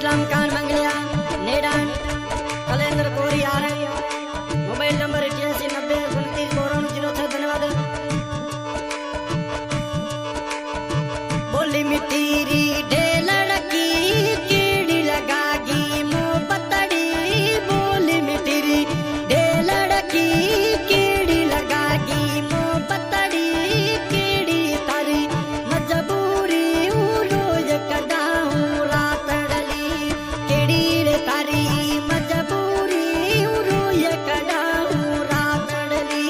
इस्लाम खान मंगलिया नेडान कलेंद्र कोरी आ रहे मोबाइल नंबर 88902996 धन्यवाद। बोली मिटीरी ढेलड़ की कीड़ी लगागी मोहब्बतड़ी बोली मिटीरी ढेलड़ की कीड़ी लगागी मोहब्बतड़ी कीड़ी तारी मजबूरी रोज कदाऊं रातड़ली कीड़ी रे तारी मजबूरी रोज कदाऊं रातड़ली।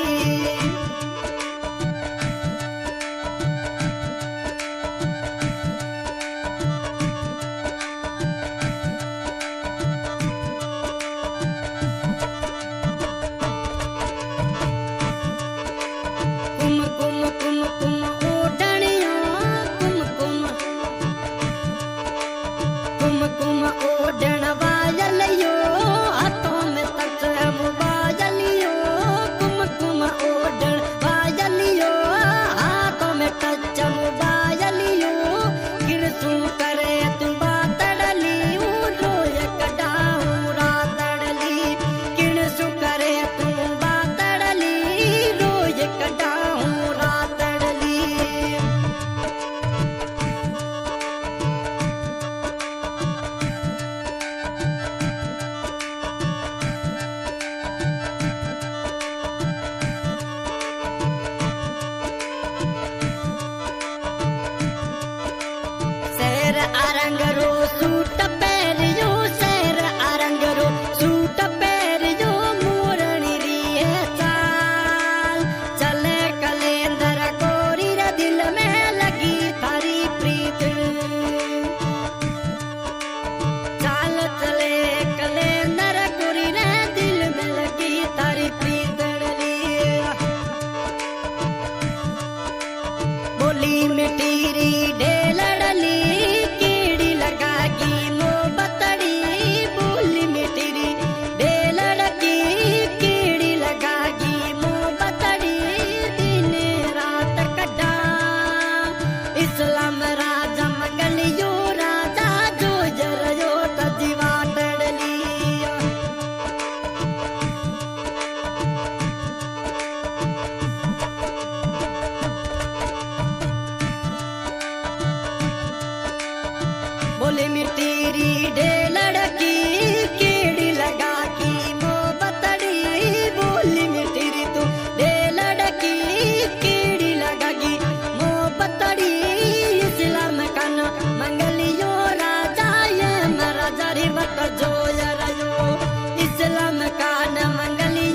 आरंगरो सूट पैरियो शेर आरंगरो सूट पैरियो मोरनी री है चाल चले कलेंदर कोरी रे दिल में लगी थारी प्रीत चाल चले कलेंदर कोरी रे दिल में लगी थारी प्रीत बोली मिटीरी ढेलड़ली इस्लाम राजा मंगलियो राजा जो जरयो तजीवा टड़ली बोले मिटीरी ढेलड़ की कीड़ी लगा की मोहब्बतड़ी बोली मिटीरी तू ढेलड़ की कीड़ी लगागी मोहब्बतड़ी इस्लाम खान मंगलियो राजा ये महाराजा री वत जो